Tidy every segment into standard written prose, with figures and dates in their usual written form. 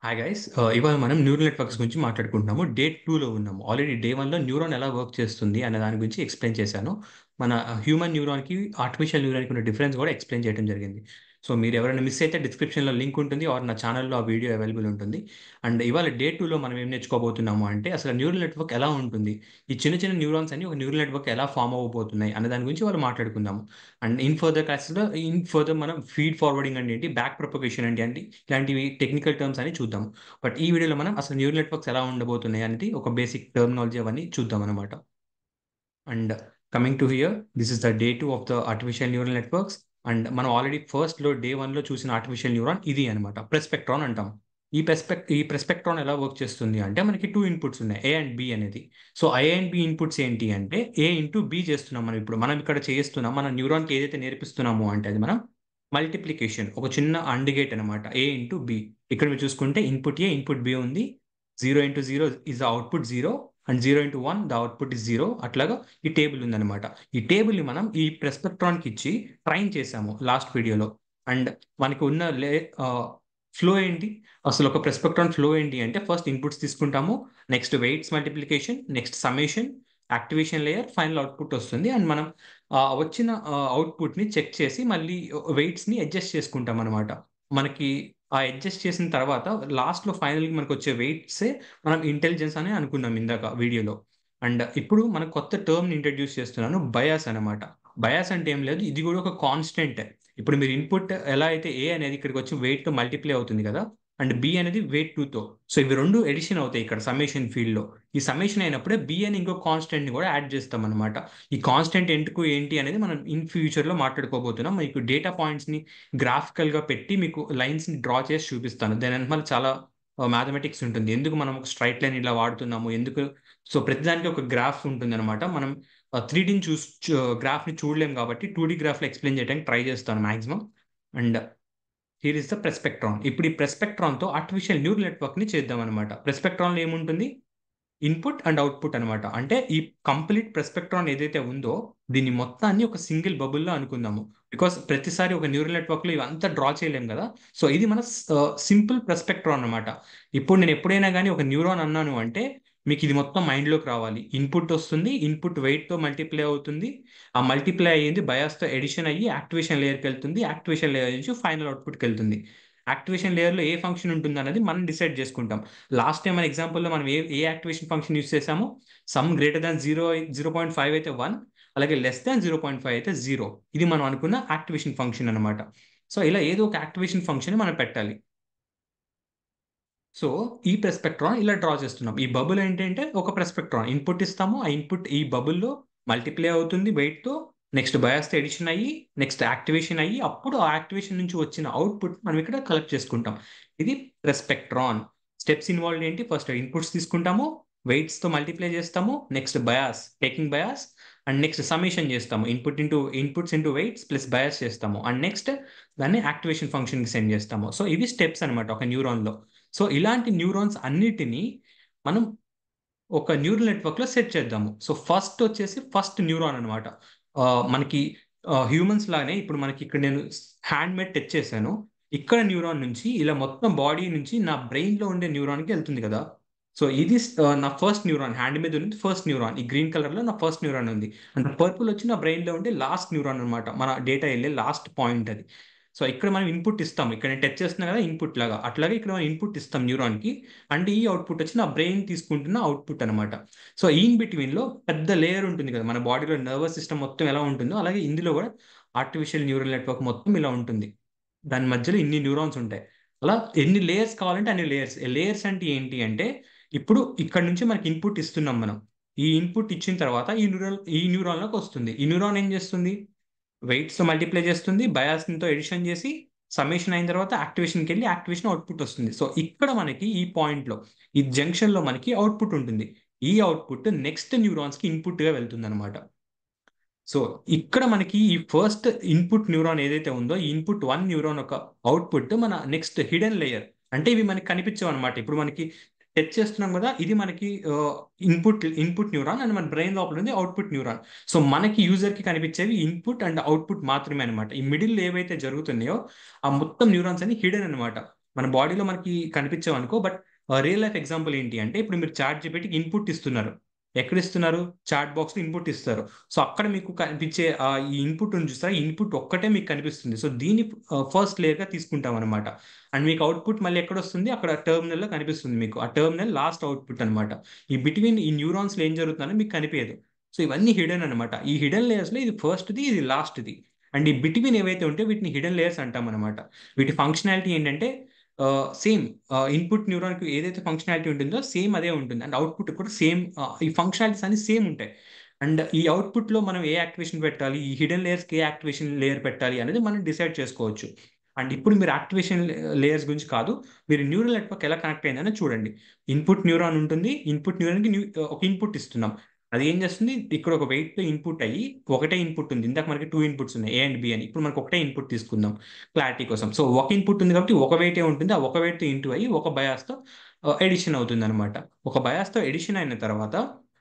Hi guys, ఇవాళ మనం neural networks గురించి మాట్లాడుకుంటున్నాము. డే 2లో ఉన్నాము. ఆల్రెడీ డే 1లో న్యూరాన్ ఎలా వర్క్ చేస్తుంది అనే దాని గురించి ఎక్స్ప్లెయిన్ చేశాను. మన హ్యూమన్ న్యూరాన్కి ఆర్టిఫిషియల్ న్యూరాన్కి ఉన్న డిఫరెన్స్ కూడా ఎక్స్ప్లెయిన్ చేయడం జరిగింది. సో మీరు ఎవరైనా మిస్ అయితే డిస్క్రిప్షన్లో లింక్ ఉంటుంది, ఆర్ నా ఛానల్లో ఆ వీడియో అవైలబుల్ ఉంటుంది. అండ్ ఇవాళ డే 2లో మనం ఏం నేర్చుకోబోతున్నాము అంటే అసలు న్యూరల్ నెట్వర్క్ ఎలా ఉంటుంది, ఈ చిన్న చిన్న న్యూరాన్స్ అన్ని ఒక న్యూరల్ నెట్వర్క్ ఎలా ఫామ్ అవ్వబోతున్నాయి అనే దాని గురించి వాళ్ళు మాట్లాడుకుందాము. అండ్ ఇన్ ఫర్దర్ మనం ఫీడ్ ఫార్వర్డింగ్ అంటే ఏంటి, బ్యాక్ ప్రొపగేషన్ అంటే ఏంటి, ఇలాంటివి టెక్నికల్ టర్మ్స్ అని చూద్దాం. బట్ ఈ వీడియోలో మనం అసలు న్యూరల్ నెట్వర్క్స్ ఎలా ఉండబోతున్నాయి అనేది ఒక బేసిక్ టర్మినాలజీ అవన్నీ చూద్దాం అనమాట. And coming to hear, this is the day 2 of the artificial neural networks. And మనం ఆల్రెడీ ఫస్ట్లో డే 1లో చూసిన ఆర్టిఫిషియల్ న్యూరాన్ ఇది అనమాట, ప్రెస్పెక్ట్రాన్ అంటాం. ఈ ప్రెస్పెక్ట్రాన్ ఎలా వర్క్ చేస్తుంది అంటే మనకి టూ ఇన్పుట్స్ ఉన్నాయి, ఏ అండ్ బి అనేది. So A and B inputs ఏంటి అంటే ఏ ఇంటూ బి చేస్తున్నాం మనం ఇక్కడ చేస్తున్నాం, మన న్యూరాన్కి ఏదైతే నేర్పిస్తున్నామో అంటే అది మనం మల్టిప్లికేషన్, ఒక చిన్న అండ్ గేట్ అనమాట, ఏ ఇంటూ బి. ఇక్కడ మీరు చూసుకుంటే ఇన్పుట్ ఏ ఇన్పుట్ బి ఉంది. 0 into 0 is the output 0, and 0 into 1 the output is 0. అట్లాగా ఈ టేబుల్ ఉందన్నమాట. ఈ టేబుల్ని మనం ఈ ప్రెస్పెక్ట్రాన్కి ఇచ్చి ట్రైన్ చేసాము లాస్ట్ వీడియోలో. అండ్ మనకి ఉన్న ఫ్లో ఏంటి, అసలు ఒక ప్రెస్పెక్ట్రాన్ ఫ్లో ఏంటి అంటే ఫస్ట్ ఇన్పుట్స్ తీసుకుంటాము, next weights multiplication, next summation, activation layer, final output వస్తుంది. అండ్ మనం వచ్చిన అవుట్పుట్ని చెక్ చేసి మళ్ళీ వెయిట్స్ని అడ్జస్ట్ చేసుకుంటాం అనమాట. మనకి ఆ అడ్జస్ట్ చేసిన తర్వాత లాస్ట్లో ఫైనల్గా మనకు వచ్చే వెయిట్సే మనం ఇంటెలిజెన్స్ అని అనుకున్నాం ఇందాక వీడియోలో. అండ్ ఇప్పుడు మన కొత్త టర్మ్ని ఇంట్రడ్యూస్ చేస్తున్నాను, బయాస్ అనమాట. బయాస్ అంటే ఏం లేదు, ఇది కూడా ఒక కాన్స్టెంట్. ఇప్పుడు మీరు ఇన్పుట్ ఎలా అయితే ఏ అనేది ఇక్కడికి వచ్చి వెయిట్తో మల్టిప్లై అవుతుంది కదా, అండ్ బి అనేది వెయిట్ 2తో. సో ఇవి రెండు ఎడిషన్ అవుతాయి ఇక్కడ సమ్మేషన్ ఫీల్డ్లో. ఈ సమ్మేషన్ అయినప్పుడే బి అని ఇంకో కాన్స్టెంట్ని కూడా యాడ్ చేస్తాం అనమాట. ఈ కాన్స్టెంట్ ఎందుకు ఏంటి అనేది మనం ఇన్ ఫ్యూచర్లో మాట్లాడుకోబోతున్నాం. మీకు డేటా పాయింట్స్ని గ్రాఫికల్గా పెట్టి మీకు లైన్స్ని డ్రా చేసి చూపిస్తాను. దాని వెనకాల చాలా మ్యాథమెటిక్స్ ఉంటుంది, ఎందుకు మనం ఒక స్ట్రైట్ లైన్ ఇలా వాడుతున్నాము ఎందుకు. సో ప్రతిదానికి ఒక గ్రాఫ్ ఉంటుంది అనమాట. మనం 3Dని గ్రాఫ్ని చూడలేం కాబట్టి 2D గ్రాఫ్లో ఎక్స్ప్లెయిన్ చేయడానికి ట్రై చేస్తాను maximum. And here is the perceptron. ఇప్పుడు ఈ ప్రెస్పెక్ట్రాన్తో ఆర్టిఫిషియల్ న్యూరల్ నెట్వర్క్ని చేద్దాం అనమాట. ప్రెస్పెక్ట్రాన్లో ఏముంటుంది, ఇన్పుట్ అండ్ అవుట్పుట్ అనమాట. అంటే ఈ కంప్లీట్ ప్రెస్పెక్ట్రాన్ ఏదైతే ఉందో దీన్ని మొత్తాన్ని ఒక సింగిల్ బబుల్లో అనుకుందాము. బికాస్ ప్రతిసారి ఒక న్యూరల్ నెట్వర్క్లో ఇవంతా డ్రా చేయలేం కదా. సో ఇది మన సింపుల్ ప్రెస్పెక్ట్రాన్ అనమాట. ఇప్పుడు నేను ఎప్పుడైనా కానీ ఒక న్యూరాన్ అన్నాను అంటే మీకు ఇది మొత్తం మైండ్లోకి రావాలి. ఇన్పుట్ వస్తుంది, ఇన్పుట్ వెయిట్తో మల్టిప్లై అవుతుంది, ఆ మల్టిప్లై అయ్యింది బయాస్తో ఎడిషన్ అయ్యి యాక్టివేషన్ లేయర్కి వెళ్తుంది, యాక్టివేషన్ లేయర్ నుంచి ఫైనల్ అవుట్పుట్కి వెళ్తుంది. యాక్టివేషన్ లేయర్లో ఏ ఫంక్షన్ ఉంటుంది అనేది మనం డిసైడ్ చేసుకుంటాం. లాస్ట్ టైం మన ఎగ్జాంపుల్లో మనం ఏ యాక్టివేషన్ ఫంక్షన్ యూస్ చేసాము, సమ్ గ్రేటర్ దాన్ 0.5 అయితే 1, అలాగే లెస్ దాన్ 0.5 అయితే 0. ఇది మనం అనుకున్న యాక్టివేషన్ ఫంక్షన్ అనమాట. సో ఇలా ఏదో ఒక యాక్టివేషన్ ఫంక్షన్ మనం పెట్టాలి. సో ఈ ప్రెస్పెక్ట్రాన్ ఇలా డ్రా చేస్తున్నాం. ఈ బబుల్ ఏంటంటే ఒక ప్రెస్పెక్ట్రాన్ ఇన్పుట్ ఇస్తాము, ఆ ఇన్పుట్ ఈ బబుల్లో మల్టిప్లై అవుతుంది వెయిట్తో, నెక్స్ట్ బయాస్తో ఎడిషన్ అయ్యి, నెక్స్ట్ యాక్టివేషన్ అయ్యి, అప్పుడు ఆ యాక్టివేషన్ నుంచి వచ్చిన అవుట్పుట్ మనం ఇక్కడ కలెక్ట్ చేసుకుంటాం. ఇది ప్రెస్పెక్ట్రాన్. స్టెప్స్ ఇన్వాల్వ్ ఏంటి, ఫస్ట్ ఇన్పుట్స్ తీసుకుంటాము, వెయిట్స్తో మల్టిప్లై చేస్తాము, next bias, taking bias, and next summation చేస్తాము, inputs into weights plus bias చేస్తాము, అండ్ నెక్స్ట్ దాన్ని యాక్టివేషన్ ఫంక్షన్కి సెండ్ చేస్తాము. సో ఇవి స్టెప్స్ అనమాట ఒక న్యూరాన్లో. సో ఇలాంటి న్యూరాన్స్ అన్నిటినీ మనం ఒక న్యూరల్ నెట్వర్క్లో సెట్ చేద్దాము. సో ఫస్ట్ వచ్చేసి ఫస్ట్ న్యూరాన్ అనమాట. మనకి హ్యూమన్స్ లానే ఇప్పుడు మనకి ఇక్కడ నేను హ్యాండ్ మీద టచ్ చేశాను, ఇక్కడ న్యూరాన్ నుంచి ఇలా మొత్తం బాడీ నుంచి నా బ్రెయిన్లో ఉండే న్యూరాన్కి వెళ్తుంది కదా. సో ఇది నా ఫస్ట్ న్యూరాన్, హ్యాండ్ మీద ఉంది ఫస్ట్ న్యూరాన్, ఈ గ్రీన్ కలర్లో నా ఫస్ట్ న్యూరాన్ ఉంది. అండ్ పర్పుల్ వచ్చి నా బ్రెయిన్లో ఉండే లాస్ట్ న్యూరాన్ అనమాట, మన డేటా వెళ్ళే లాస్ట్ పాయింట్ అది. సో ఇక్కడ మనం ఇన్పుట్ ఇస్తాం, ఇక్కడ నేను టచ్ చేస్తున్నా కదా ఇన్పుట్ లాగా, అట్లాగే ఇక్కడ మనం ఇన్పుట్ ఇస్తాం న్యూరాన్కి, అండ్ ఈ అవుట్పుట్ వచ్చి నా బ్రెయిన్ తీసుకుంటున్న అవుట్పుట్ అనమాట. సో ఇన్ బిట్వీన్లో పెద్ద లేయర్ ఉంటుంది కదా, మన బాడీలో నర్వస్ సిస్టమ్ మొత్తం ఎలా ఉంటుందో అలాగే ఇందులో కూడా ఆర్టిఫిషియల్ న్యూరల్ నెట్వర్క్ మొత్తం ఇలా ఉంటుంది. దాని మధ్యలో ఇన్ని న్యూరాన్స్ ఉంటాయి. అలా ఎన్ని లేయర్స్ కావాలంటే అన్ని లేయర్స్. లేయర్స్ అంటే ఏంటి అంటే ఇప్పుడు ఇక్కడ నుంచి మనకి ఇన్పుట్ ఇస్తున్నాం మనం, ఈ ఇన్పుట్ ఇచ్చిన తర్వాత ఈ న్యూరాన్లోకి వస్తుంది. ఈ న్యూరాన్ ఏం చేస్తుంది, వెయిట్స్తో మల్టిప్లై చేస్తుంది, బయాస్తో ఎడిషన్ చేసి సమ్మేషన్ అయిన తర్వాత యాక్టివేషన్కి వెళ్ళి యాక్టివేషన్ అవుట్పుట్ వస్తుంది. సో ఇక్కడ మనకి ఈ పాయింట్లో, ఈ జంక్షన్లో మనకి అవుట్పుట్ ఉంటుంది. ఈ అవుట్పుట్ నెక్స్ట్ న్యూరాన్స్కి ఇన్పుట్గా వెళ్తుంది అనమాట. సో ఇక్కడ మనకి ఈ ఫస్ట్ ఇన్పుట్ న్యూరాన్ ఏదైతే ఉందో ఈ ఇన్పుట్ 1 న్యూరాన్ ఒక అవుట్పుట్ మన నెక్స్ట్ హిడెన్ లేయర్. అంటే ఇవి మనకి కనిపించవు అనమాట. ఇప్పుడు మనకి టచ్ చేస్తున్నాం కదా, ఇది మనకి ఇన్పుట్ న్యూరాన్, అండ్ మన బ్రెయిన్ లోపల ఉంది అవుట్పుట్ న్యూరాన్. సో మనకి యూజర్కి కనిపించేవి ఇన్పుట్ అండ్ అవుట్పుట్ మాత్రమే అనమాట. ఈ మిడిల్ ఏవైతే జరుగుతున్నాయో ఆ మొత్తం న్యూరాన్స్ అన్ని హిడెన్ అనమాట. మన బాడీలో మనకి కనిపించవు అనుకో. బట్ రియల్ లైఫ్ ఎగ్జాంపుల్ ఏంటి అంటే, ఇప్పుడు మీరు చాట్ జీపీటీకి ఇన్పుట్ ఇస్తున్నారు. ఎక్కడ ఇస్తున్నారు? చాట్ బాక్స్లో ఇన్పుట్ ఇస్తారు. సో అక్కడ మీకు కనిపించే ఈ ఇన్పుట్ ఉంది చూస్తారా, ఈ ఇన్పుట్ ఒక్కటే మీకు కనిపిస్తుంది. సో దీన్ని ఫస్ట్ లేయర్గా తీసుకుంటాం అనమాట. అండ్ మీకు అవుట్పుట్ మళ్ళీ ఎక్కడ వస్తుంది? అక్కడ టెర్మినల్లో కనిపిస్తుంది మీకు. ఆ టెర్మినల్ లాస్ట్ అవుట్పుట్ అనమాట. ఈ బిట్వీన్ ఈ న్యూరాన్స్లో ఏం జరుగుతుందని మీకు కనిపించదు. సో ఇవన్నీ హిడెన్ అనమాట. ఈ హిడెన్ లేయర్స్లో ఇది ఫస్ట్ది, ఇది లాస్ట్ది. అండ్ ఈ బిట్వీన్ ఏవైతే ఉంటే వీటిని హిడెన్ లేయర్స్ అంటాం అనమాట. వీటి ఫంక్షనాలిటీ ఏంటంటే సేమ్ ఇన్పుట్ న్యూరాన్కి ఏదైతే ఫంక్షనాలిటీ ఉంటుందో సేమ్ అదే ఉంటుంది. అండ్ అవుట్పుట్ కూడా సేమ్, ఈ ఫంక్షనాలిటీస్ అన్ని సేమ్ ఉంటాయి. అండ్ ఈ అవుట్పుట్లో మనం ఏ యాక్టివేషన్ పెట్టాలి, ఈ హిడెన్ లేయర్స్కి ఏ యాక్టివేషన్ లేయర్ పెట్టాలి అనేది మనం డిసైడ్ చేసుకోవచ్చు. అండ్ ఇప్పుడు మీరు యాక్టివేషన్ లేయర్స్ గురించి కాదు, మీరు న్యూరల్ నెట్వర్క్ ఎలా కనెక్ట్ అయిందని చూడండి. ఇన్పుట్ న్యూరాన్ ఉంటుంది. ఇన్పుట్ న్యూరాన్కి ఒక ఇన్పుట్ ఇస్తున్నాం. అది ఏం చేస్తుంది? ఇక్కడ ఒక వెయిట్ ఇన్పుట్ అయ్యి, ఒకటే ఇన్పుట్ ఉంది. ఇందాక మనకి 2 ఇన్పుట్స్ ఉన్నాయి, ఏ అండ్ బి అని. ఇప్పుడు మనకు ఒకటే ఇన్పుట్ తీసుకుందాం క్లారిటీ కోసం. సో ఒక ఇన్పుట్ ఉంది కాబట్టి ఒక వెయిటే ఉంటుంది. ఆ ఒక వెయిట్తో ఇంటూ అయ్యి ఒక బయాస్తో ఎడిషన్ అవుతుంది అనమాట. ఒక బయాస్తో ఎడిషన్ అయిన తర్వాత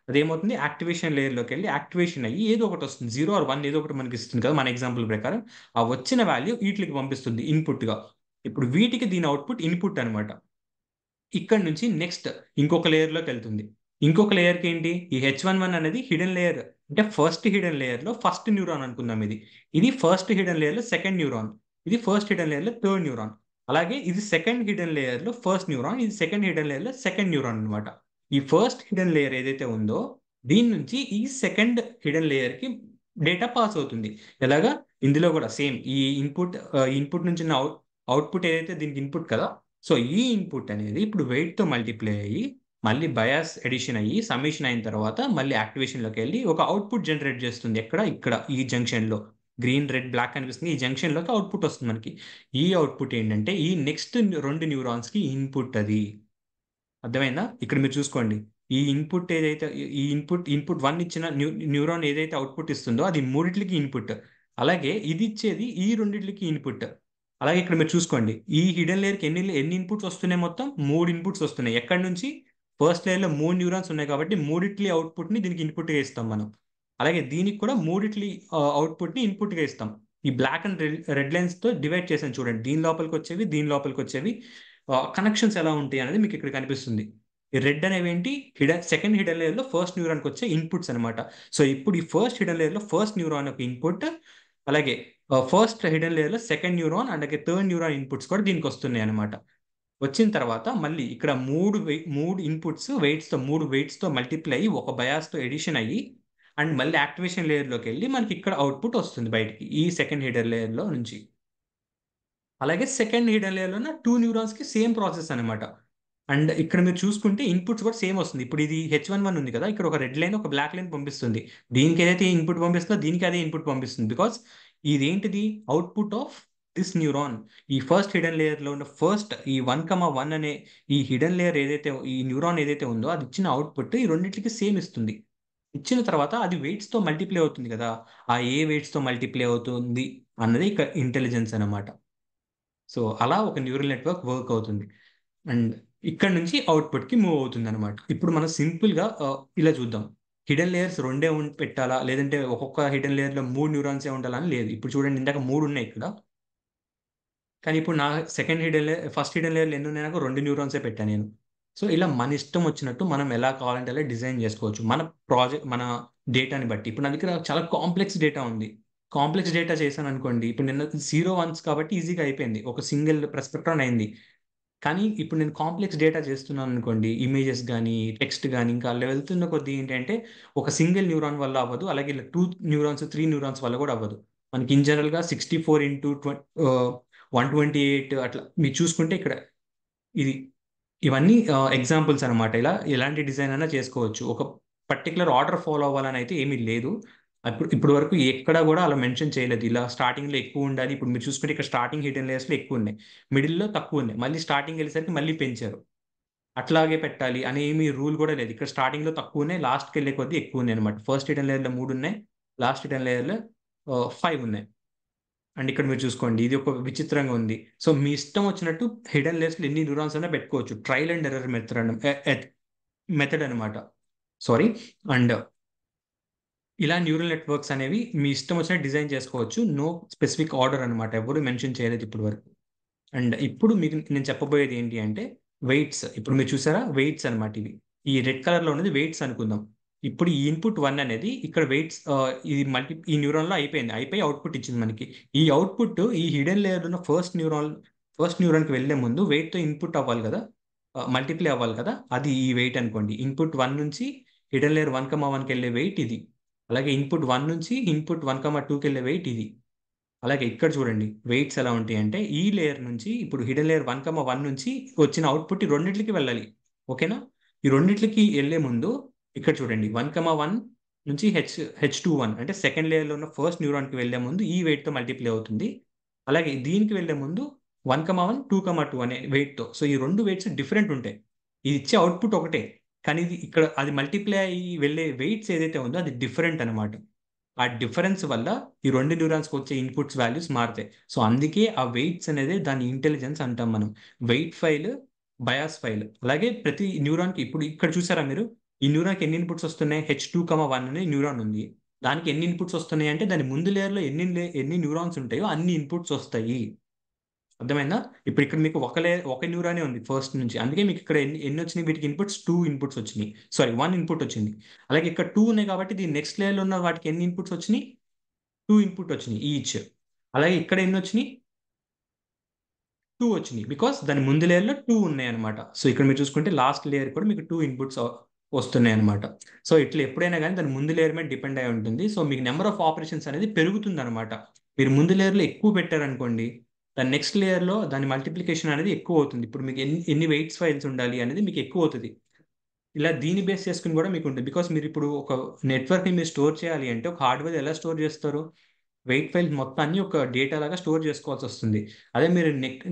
అదేమవుతుంది? యాక్టివేషన్ లేయర్లోకి వెళ్ళి యాక్టివేషన్ అయ్యి ఏదో ఒకటి వస్తుంది, 0 ఆర్ 1 ఏదో ఒకటి మనకి ఇస్తుంది కదా మన ఎగ్జాంపుల్ ప్రకారం. ఆ వచ్చిన వాల్యూ వీటికి పంపిస్తుంది ఇన్పుట్గా. ఇప్పుడు వీటికి దీని అవుట్పుట్ ఇన్పుట్ అనమాట. ఇక్కడ నుంచి నెక్స్ట్ ఇంకొక లేయర్లోకి వెళ్తుంది. ఇంకొక లేయర్కి ఏంటి? ఈ H11 అనేది హిడెన్ లేయర్. అంటే ఫస్ట్ హిడెన్ లేయర్లో ఫస్ట్ న్యూరాన్ అనుకుందాం. ఇది ఫస్ట్ హిడెన్ లేయర్లో సెకండ్ న్యూరాన్. ఇది ఫస్ట్ హిడెన్ లేయర్లో థర్డ్ న్యూరాన్. అలాగే ఇది సెకండ్ హిడెన్ లేయర్లో ఫస్ట్ న్యూరాన్. ఇది సెకండ్ హిడెన్ లేయర్లో సెకండ్ న్యూరాన్ అనమాట. ఈ ఫస్ట్ హిడెన్ లేయర్ ఏదైతే ఉందో దీని నుంచి ఈ సెకండ్ హిడెన్ లేయర్కి డేటా పాస్ అవుతుంది. ఎలాగా? ఇందులో కూడా సేమ్ ఈ ఇన్పుట్ నుంచి అవుట్పుట్ ఏదైతే దీనికి ఇన్పుట్ కదా. సో ఈ ఇన్పుట్ అనేది ఇప్పుడు వెయిట్తో మల్టిప్లై అయ్యి మళ్ళీ బయాస్ ఎడిషన్ అయ్యి సమ్మేషన్ అయిన తర్వాత మళ్ళీ యాక్టివేషన్లోకి వెళ్ళి ఒక అవుట్పుట్ జనరేట్ చేస్తుంది. ఇక్కడ ఈ జంక్షన్లో గ్రీన్ రెడ్ బ్లాక్ కనిపిస్తుంది. ఈ జంక్షన్లోకి అవుట్పుట్ వస్తుంది మనకి. ఈ అవుట్పుట్ ఏంటంటే ఈ నెక్స్ట్ 2 న్యూరాన్స్కి ఇన్పుట్ అది. అర్థమైందా? ఇక్కడ మీరు చూసుకోండి. ఈ ఇన్పుట్ ఏదైతే ఈ ఇన్పుట్ 1 ఇచ్చిన న్యూరాన్ ఏదైతే అవుట్పుట్ ఇస్తుందో అది మూడిట్లకి ఇన్పుట్. అలాగే ఇది ఇచ్చేది ఈ రెండిట్లకి ఇన్పుట్. అలాగే ఇక్కడ మీరు చూసుకోండి. ఈ హిడెన్ లేయర్కి ఎన్ని ఇన్పుట్స్ వస్తున్నాయి? మొత్తం 3 ఇన్పుట్స్ వస్తున్నాయి. ఎక్కడి నుంచి? ఫస్ట్ లేయర్లో 3 న్యూరాన్స్ ఉన్నాయి కాబట్టి మూడిట్లి అవుట్పుట్ని దీనికి ఇన్పుట్గా ఇస్తాం మనం. అలాగే దీనికి కూడా మూడిట్లి అవుట్పుట్ని ఇన్పుట్గా ఇస్తాం. ఈ బ్లాక్ అండ్ రెడ్ లైన్స్తో డివైడ్ చేసాను చూడండి. దీని లోపలికి వచ్చేవి, దీని లోపలికి వచ్చేవి. కనెక్షన్స్ ఎలా ఉంటాయి అనేది మీకు ఇక్కడ కనిపిస్తుంది. ఈ రెడ్ అనేవి ఏంటి? సెకండ్ హిడెన్ లేయర్లో ఫస్ట్ న్యూరాన్కి వచ్చే ఇన్పుట్స్ అనమాట. సో ఇప్పుడు ఈ ఫస్ట్ హిడెన్ లేయర్లో ఫస్ట్ న్యూరాన్ ఒక ఇన్పుట్, అలాగే ఫస్ట్ హిడెన్ లేయర్లో సెకండ్ న్యూరాన్ అలాగే థర్డ్ న్యూరాన్ ఇన్పుట్స్ కూడా దీనికి వస్తున్నాయి అనమాట. వచ్చిన తర్వాత మళ్ళీ ఇక్కడ మూడు ఇన్పుట్స్ మూడు వెయిట్స్తో మల్టిప్లై అయ్యి ఒక బయాస్తో ఎడిషన్ అయ్యి అండ్ మళ్ళీ యాక్టివేషన్ లేయర్లోకి వెళ్ళి మనకి ఇక్కడ అవుట్పుట్ వస్తుంది బయటికి ఈ సెకండ్ హిడెన్ లేయర్లో నుంచి. అలాగే సెకండ్ హిడెన్ లేయర్లో ఉన్న 2 న్యూరాన్స్కి సేమ్ ప్రాసెస్ అనమాట. అండ్ ఇక్కడ మీరు చూసుకుంటే ఇన్పుట్స్ కూడా సేమ్ వస్తుంది. ఇప్పుడు ఇది H11 ఉంది కదా, ఇక్కడ ఒక రెడ్ లైన్ ఒక బ్లాక్ లైన్ పంపిస్తుంది. దీనికి ఏదైతే ఇన్పుట్ పంపిస్తుందో దీనికి అదే ఇన్పుట్ పంపిస్తుంది. బికాస్ ఇదేంటిది? Output of this neuron. ఈ ఫస్ట్ హిడెన్ లేయర్లో ఉన్న ఫస్ట్ ఈ 1,1 అనే ఈ హిడెన్ లేయర్ ఏదైతే ఈ న్యూరాన్ ఏదైతే ఉందో అది ఇచ్చిన అవుట్పుట్ ఈ రెండింటికి సేమ్ ఇస్తుంది. ఇచ్చిన తర్వాత అది వెయిట్స్తో మల్టిప్లై అవుతుంది కదా. ఆ ఏ వెయిట్స్తో మల్టిప్లై అవుతుంది అన్నది ఇక్కడ ఇంటెలిజెన్స్ అనమాట. సో అలా ఒక న్యూరల్ నెట్వర్క్ వర్క్ అవుతుంది. అండ్ ఇక్కడ నుంచి అవుట్పుట్కి మూవ్ అవుతుంది అనమాట. ఇప్పుడు మనం సింపుల్గా ఇలా చూద్దాం. హిడెన్ లేయర్స్ రెండే పెట్టాలా, లేదంటే ఒక్కొక్క హిడెన్ లేయర్లో 3 న్యూరాన్సే ఉండాలని లేదు. ఇప్పుడు చూడండి, ఇందాక 3 ఉన్నాయి ఇక్కడ. కానీ ఇప్పుడు నా ఫస్ట్ హిడెన్ లేయర్లో ఎన్ని ఉన్నాయి? నాకు 2 న్యూరాన్సే పెట్టాను నేను. సో ఇలా మన ఇష్టం వచ్చినట్టు మనం ఎలా కావాలంటే అలా డిజైన్ చేసుకోవచ్చు మన డేటాని బట్టి. ఇప్పుడు నా దగ్గర చాలా కాంప్లెక్స్ డేటా ఉంది. కాంప్లెక్స్ డేటా చేశాను అనుకోండి, ఇప్పుడు నిన్న 0 1s కాబట్టి ఈజీగా అయిపోయింది, ఒక సింగిల్ ప్రెస్పెక్ట్రాన్ అయింది. కానీ ఇప్పుడు నేను కాంప్లెక్స్ డేటా చేస్తున్నాను అనుకోండి, ఇమేజెస్ కానీ టెక్స్ట్ కానీ ఇంకా అలా వెళ్తున్న కొద్దీ ఏంటంటే ఒక సింగిల్ న్యూరాన్ వల్ల అవ్వదు, అలాగే ఇలా 2 న్యూరాన్స్ 3 న్యూరాన్స్ వల్ల కూడా అవ్వదు. మనకి ఇన్ జనరల్గా 64 ఇంటూ 128 అట్లా మీరు చూసుకుంటే ఇక్కడ ఇది ఇవన్నీ ఎగ్జాంపుల్స్ అనమాట. ఇలా ఎలాంటి డిజైన్ అయినా చేసుకోవచ్చు. ఒక పర్టికులర్ ఆర్డర్ ఫాలో అవ్వాలని అయితే ఏమీ లేదు. ఇప్పుడు వరకు ఎక్కడ కూడా అలా మెన్షన్ చేయలేదు. ఇలా స్టార్టింగ్లో ఎక్కువ ఉండాలి. ఇప్పుడు మీరు చూసుకుంటే ఇక్కడ స్టార్టింగ్ హిడెన్ లేయర్స్లో ఎక్కువ ఉన్నాయి, మిడిల్లో తక్కువ ఉన్నాయి, మళ్ళీ స్టార్టింగ్ వెళ్ళేసరికి మళ్ళీ పెంచారు. అట్లాగే పెట్టాలి అని ఏమీ రూల్ కూడా లేదు. ఇక్కడ స్టార్టింగ్లో తక్కువ ఉన్నాయి, లాస్ట్కి వెళ్ళే కొద్దీ ఎక్కువ ఉన్నాయి అనమాట. ఫస్ట్ హిడెన్ లేయర్లో 3 ఉన్నాయి, లాస్ట్ హిడెన్ లేయర్లో 5 ఉన్నాయి. అండ్ ఇక్కడ మీరు చూసుకోండి, ఇది ఒక విచిత్రంగా ఉంది. సో మీ ఇష్టం వచ్చినట్టు హిడెన్ లేయర్స్లో ఎన్ని న్యూరాన్స్ అయినా పెట్టుకోవచ్చు. ట్రయల్ అండ్ ఎర్రర్ మెథడ్ అనమాట. సారీ. అండ్ ఇలా న్యూరల్ నెట్వర్క్స్ అనేవి మీ ఇష్టం వచ్చినట్టు డిజైన్ చేసుకోవచ్చు. నో స్పెసిఫిక్ ఆర్డర్ అనమాట. ఎవరు మెన్షన్ చేయలేదు ఇప్పటి వరకు. అండ్ ఇప్పుడు మీకు నేను చెప్పబోయేది ఏంటి అంటే వెయిట్స్. ఇప్పుడు మీరు చూసారా వెయిట్స్ అనమాట ఇవి. ఈ రెడ్ కలర్ లో ఉన్నది వెయిట్స్ అనుకుందాం. ఇప్పుడు ఈ ఇన్పుట్ 1 అనేది ఇక్కడ వెయిట్స్, ఇది ఈ న్యూరాన్ లో అయిపోయి అవుట్పుట్ ఇచ్చింది మనకి. ఈ అవుట్పుట్ ఈ హిడెన్ లేయర్ ఉన్న ఫస్ట్ న్యూరాన్ కి వెళ్లే ముందు వెయిట్ తో ఇన్పుట్ అవ్వాలి కదా, మల్టిప్లై అవ్వాలి కదా. అది ఈ వెయిట్ అనుకోండి. ఇన్పుట్ 1 నుంచి హిడెన్ లేయర్ 1,1కి వెళ్ళే వెయిట్ ఇది. అలాగే ఇన్పుట్ 1 నుంచి ఇన్పుట్ 1,2కి వెళ్ళే వెయిట్ ఇది. అలాగే ఇక్కడ చూడండి వెయిట్స్ ఎలా ఉంటాయి అంటే ఈ లేయర్ నుంచి ఇప్పుడు హిడెన్ లేయర్ 1,1 నుంచి వచ్చిన అవుట్పుట్ ఈ రెండిట్లకి వెళ్ళాలి. ఓకేనా? ఈ రెండిట్లకి వెళ్ళే ముందు ఇక్కడ చూడండి 1,1 నుంచి H21 అంటే సెకండ్ లేయర్ లో ఉన్న ఫస్ట్ న్యూరాన్ కి వెళ్ళే ముందు ఈ వెయిట్ తో మల్టిప్లై అవుతుంది. అలాగే దీనికి వెళ్ళే ముందు 1,1 2,2 అనే వెయిట్ తో. సో ఈ రెండు వెయిట్స్ డిఫరెంట్ ఉంటాయి. ఇది ఇచ్చే అవుట్పుట్ ఒకటే, కానీ ఇది ఇక్కడ అది మల్టిప్లై అయ్యి వెళ్ళే వెయిట్స్ ఏదైతే ఉందో అది డిఫరెంట్ అనమాట. ఆ డిఫరెన్స్ వల్ల ఈ రెండు న్యూరాన్స్కి వచ్చే ఇన్పుట్స్ వాల్యూస్ మారుతాయి. సో అందుకే ఆ వెయిట్స్ అనేది దాని ఇంటెలిజెన్స్ అంటాం మనం. Weight file, bias file. అలాగే ప్రతి న్యూరాన్కి ఇప్పుడు ఇక్కడ చూసారా మీరు, ఈ న్యూరాన్కి ఎన్ని ఇన్పుట్స్ వస్తున్నాయి? H2,1 అనే న్యూరాన్ ఉంది. దానికి ఎన్ని ఇన్పుట్స్ వస్తున్నాయి అంటే దాని ముందు లేయర్లో ఎన్ని న్యూరాన్స్ ఉంటాయో అన్ని ఇన్పుట్స్ వస్తాయి. అర్థమైందా? ఇప్పుడు ఇక్కడ మీకు ఒక న్యూరానే ఉంది ఫస్ట్ నుంచి, అందుకే మీకు ఇక్కడ ఎన్ని వచ్చినాయి వీటికి ఇన్పుట్స్? 2 ఇన్పుట్స్ వచ్చినాయి. సారీ, 1 ఇన్పుట్ వచ్చింది. అలాగే ఇక్కడ 2 ఉన్నాయి కాబట్టి దీని నెక్స్ట్ లేయర్లో ఉన్న వాటికి ఎన్ని ఇన్పుట్స్ వచ్చినాయి? 2 ఇన్పుట్ వచ్చినాయి ఈచ్. అలాగే ఇక్కడ ఎన్ని వచ్చినాయి? 2 వచ్చినాయి. బికాస్ దాని ముందు లేయర్లో 2 ఉన్నాయి అనమాట. సో ఇక్కడ మీరు చూసుకుంటే లాస్ట్ లేయర్ కూడా మీకు 2 ఇన్పుట్స్ వస్తున్నాయి అనమాట. సో ఇట్లా ఎప్పుడైనా కానీ దాని ముందు లేయర్ మీద డిపెండ్ అయి ఉంటుంది. సో మీకు నెంబర్ ఆఫ్ ఆపరేషన్స్ అనేది పెరుగుతుంది అనమాట. మీరు ముందు లేయర్లో ఎక్కువ పెట్టారనుకోండి, దాని నెక్స్ట్ లేయర్లో దాని మల్టిప్లికేషన్ అనేది ఎక్కువ అవుతుంది. ఇప్పుడు మీకు ఎన్ని వెయిట్స్ ఫైల్స్ ఉండాలి అనేది మీకు ఎక్కువ అవుతుంది. ఇలా దీన్ని బేస్ చేసుకుని కూడా మీకు ఉంటుంది. బికాస్ మీరు ఇప్పుడు ఒక నెట్వర్క్ని మీరు స్టోర్ చేయాలి అంటే ఒక హార్డ్వేర్ ఎలా స్టోర్ చేస్తారు? వెయిట్ ఫైల్స్ మొత్తాన్ని ఒక డేటా లాగా స్టోర్ చేసుకోవాల్సి వస్తుంది. అదే మీరు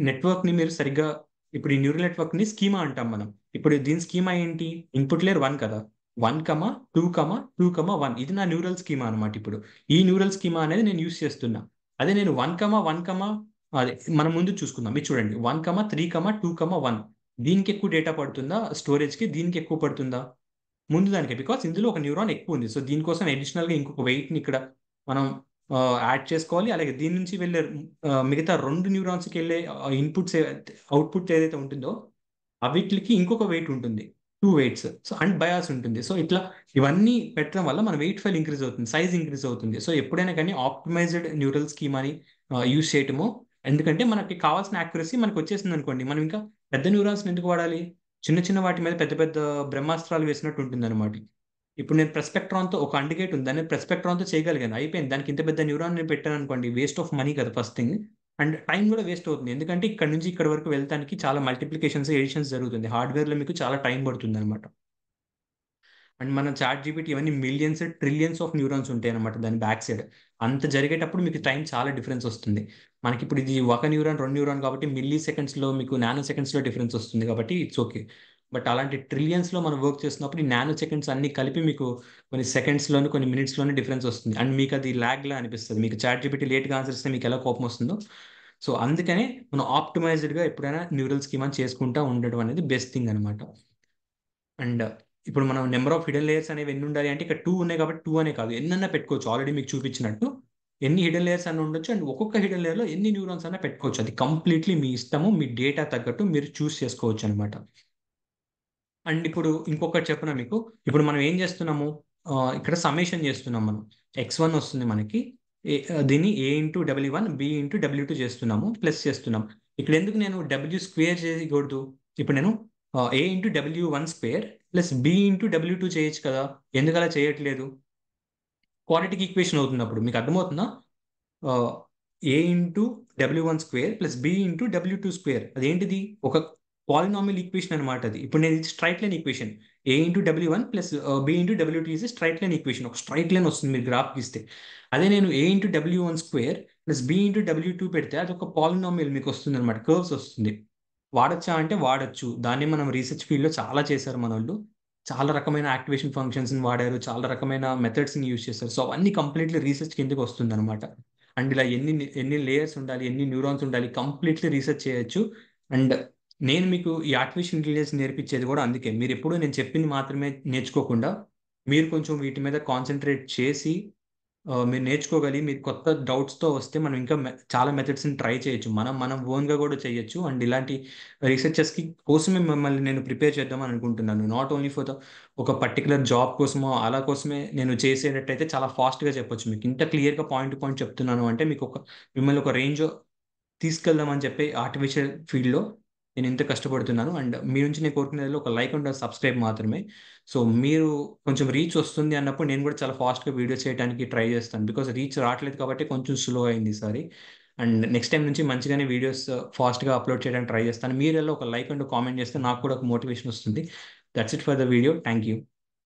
నెట్వర్క్ని మీరు సరిగ్గా, ఇప్పుడు ఈ న్యూరల్ నెట్వర్క్ని స్కీమా అంటాం మనం. ఇప్పుడు దీని స్కీమా ఏంటి? ఇన్పుట్ లేయర్ 1 కదా, 1,2,2,1 ఇది నా న్యూరల్ స్కీమా అనమాట. ఇప్పుడు ఈ న్యూరల్ స్కీమా అనేది నేను యూస్ చేస్తున్నా. అదే నేను 1,1, అదే మనం ముందు చూసుకుందాం. ఇది చూడండి 1,3,2,1 దీనికి ఎక్కువ డేటా పడుతుందా స్టోరేజ్కి? దీనికి ఎక్కువ పడుతుందా? ముందు దానికి. బికాస్ ఇందులో ఒక న్యూరాన్ ఎక్కువ ఉంది. సో దీనికోసం అడిషనల్గా ఇంకొక వెయిట్ని ఇక్కడ మనం యాడ్ చేసుకోవాలి. అలాగే దీని నుంచి వెళ్ళే మిగతా 2 న్యూరాన్స్కి వెళ్ళే ఇన్పుట్స్ అవుట్పుట్ ఏదైతే ఉంటుందో అవిట్లకి ఇంకొక వెయిట్ ఉంటుంది, 2 వెయిట్స్. సో అండ్ బయాస్ ఉంటుంది. సో ఇట్లా ఇవన్నీ పెట్టడం వల్ల మన వెయిట్ ఫైల్ ఇంక్రీజ్ అవుతుంది, సైజ్ ఇంక్రీజ్ అవుతుంది. సో ఎప్పుడైనా కానీ ఆప్టిమైజ్డ్ న్యూరల్ స్కీమాని యూస్ చేయటము. ఎందుకంటే మనకి కావాల్సిన యాక్యురసీ మనకు వచ్చేసింది అనుకోండి, మనం ఇంకా పెద్ద న్యూరాన్స్ ఎందుకు వాడాలి? చిన్న చిన్న వాటి మీద పెద్ద పెద్ద బ్రహ్మాస్త్రాలు వేసినట్టు ఉంటుంది అనమాట. ఇప్పుడు నేను ప్రెస్పెక్ట్రాన్తో ఒక అండికేట్ ఉంది, దాన్ని ప్రెస్పెక్ట్రాన్తో చేయగలిగాను, అయిపోయింది. దానికి ఇంత పెద్ద న్యూరాన్ నేను పెట్టాను అనుకోండి, వేస్ట్ ఆఫ్ మనీ కదా ఫస్ట్ థింగ్. అండ్ టైం కూడా వేస్ట్ అవుతుంది. ఎందుకంటే ఇక్కడ నుంచి ఇక్కడ వరకు వెళ్తానికి చాలా మల్టిప్లికేషన్స్, ఎడిషన్స్ జరుగుతుంది. హార్డ్వేర్లో మీకు చాలా టైం పడుతుంది అనమాట. అండ్ మన చాట్ జీపీటీ ఇవన్నీ మిలియన్స్ ట్రిలియన్స్ ఆఫ్ న్యూరాన్స్ ఉంటాయి అనమాట దాని బ్యాక్ సైడ్. అంత జరిగేటప్పుడు మీకు టైం చాలా డిఫరెన్స్ వస్తుంది. మనకి ఇప్పుడు ఇది ఒక న్యూరాన్ 2 న్యూరాన్ కాబట్టి మిల్లీ సెకండ్స్లో, మీకు నానో సెకండ్స్లో డిఫరెన్స్ వస్తుంది కాబట్టి ఇట్స్ ఓకే. బట్ అలాంటి ట్రిలియన్స్లో మనం వర్క్ చేస్తున్నప్పుడు ఈ నానో సెకండ్స్ అన్ని కలిపి మీకు కొన్ని సెకండ్స్లోనే, కొన్ని మినిట్స్లోనే డిఫరెన్స్ వస్తుంది. అండ్ మీకు అది ల్యాగ్లా అనిపిస్తుంది. మీకు చాట్ జీపీటీ లేట్గా ఆన్సర్ ఇస్తే మీకు ఎలా కోపం వస్తుందో, సో అందుకనే మనం ఆప్టిమైజ్డ్గా ఎప్పుడైనా న్యూరల్ స్కీమా చేసుకుంటూ ఉండడం అనేది బెస్ట్ థింగ్ అనమాట. అండ్ ఇప్పుడు మనం నెంబర్ ఆఫ్ హిడెన్ లేయర్స్ అనేవి ఎన్ని ఉండాలి అంటే ఇక్కడ 2 ఉన్నాయి కాబట్టి 2 అనే కాదు, ఎన్నన్నా పెట్టుకోవచ్చు. ఆల్రెడీ మీకు చూపించినట్టు ఎన్ని హిడెన్ లేయర్స్ అన్న ఉండొచ్చు. అండ్ ఒక్కొక్క హిడెన్ లేయర్లో ఎన్ని న్యూరాన్స్ అన్న పెట్టుకోవచ్చు. అది కంప్లీట్లీ మీ ఇష్టము, మీ డేటా తగ్గట్టు మీరు చూస్ చేసుకోవచ్చు అనమాట. అండ్ ఇప్పుడు ఇంకొకటి చెప్పనా మీకు. ఇప్పుడు మనం ఏం చేస్తున్నాము, ఇక్కడ సమ్మేషన్ చేస్తున్నాం మనం. X1 వస్తుంది మనకి, దీన్ని A x W1 B x W2 చేస్తున్నాము, ప్లస్ చేస్తున్నాం. ఇక్కడ ఎందుకు నేను W స్క్వేర్ చేయకూడదు? ఇప్పుడు నేను A x W1 square plus B x W2 చేయొచ్చు కదా, ఎందుకు అలా చేయట్లేదు? క్వాడ్రాటిక్ ఈక్వేషన్ అవుతుంది అప్పుడు. మీకు అర్థమవుతుందా? A x W1 square plus B x W2 square అదేంటిది? ఒక పాలినామియల్ ఈక్వేషన్ అనమాట అది. ఇప్పుడు నేను ఇది straight line equation. A x W1 plus B x W2 is straight line equation. ఒక స్ట్రైట్ లైన్ వస్తుంది మీరు గ్రాఫ్ గీస్తే. అదే నేను A x W1 square plus B x W2 పెడితే అది ఒక పాలినామియల్ మీకు వస్తుంది అనమాట, కర్వ్స్ వస్తుంది. వాడచ్చా అంటే వాడచ్చు. దాన్ని మనం రీసెర్చ్ ఫీల్డ్లో చాలా చేశారు మన వాళ్ళు. చాలా రకమైన యాక్టివేషన్ ఫంక్షన్స్ని వాడారు, చాలా రకమైన మెథడ్స్ని యూజ్ చేశారు. సో అవన్నీ కంప్లీట్లీ రీసెర్చ్ కిందకి వస్తుంది అనమాట. అండ్ ఇలా ఎన్ని లేయర్స్ ఉండాలి, ఎన్ని న్యూరాన్స్ ఉండాలి, కంప్లీట్లీ రీసెర్చ్ చేయొచ్చు. అండ్ నేను మీకు ఈ ఆర్టిఫిషియల్ ఇంటెలిజెన్స్ నేర్పించేది కూడా అందుకే. మీరు ఎప్పుడూ నేను చెప్పింది మాత్రమే నేర్చుకోకుండా మీరు కొంచెం వీటి మీద కాన్సన్ట్రేట్ చేసి మీరు నేర్చుకోగలిగి మీరు కొత్త డౌట్స్‌తో వస్తే మనం ఇంకా చాలా మెథడ్స్‌ని ట్రై చేయొచ్చు. మనం ఓన్‌గా గూడా చేయొచ్చు. అండ్ ఇలాంటి రీసెర్చెస్‌కి కోసమే మిమ్మల్ని నేను ప్రిపేర్ చేద్దామని అనుకుంటున్నాను. నాట్ ఓన్లీ ఫర్ ద ఒక పర్టిక్యులర్ జాబ్ కోసమో, అలా కోసమే నేను చేసేటట్టయితే చాలా ఫాస్ట్‌గా చెప్పొచ్చు మీకు. ఇంత క్లియర్‌గా పాయింట్ టు పాయింట్ చెప్తున్నాను అంటే మిమ్మల్ని ఒక రేంజ్ తీసుకెళ్దామని చెప్పి ఆర్టిఫిషియల్ ఫీల్డ్‌లో నేనింత కష్టపడుతున్నాను. అండ్ మీ నుంచి నేను కోరుకునేదల్లా ఒక లైక్ అండ్ సబ్స్క్రైబ్ మాత్రమే. సో, మీరు కొంచెం రీచ్ వస్తుంది అన్నప్పుడు నేను గూడా చాలా ఫాస్ట్‌గా వీడియోస్ చేయడానికి ట్రై చేస్తాను. బికాజ్ రీచ్ రావట్లేదు కాబట్టి కొంచెం స్లో అయింది ఈసారి. అండ్ నెక్స్ట్ టైమ్ నుంచి మంచిగానే వీడియోస్ ఫాస్ట్‌గా అప్‌లోడ్ చేయడానికి ట్రై చేస్తాను. మీరెల్లా ఒక లైక్ అండ్ కామెంట్ చేస్తే నాకు కూడా ఒక మోటివేషన్ వస్తుంది. That's it for the video. Thank you.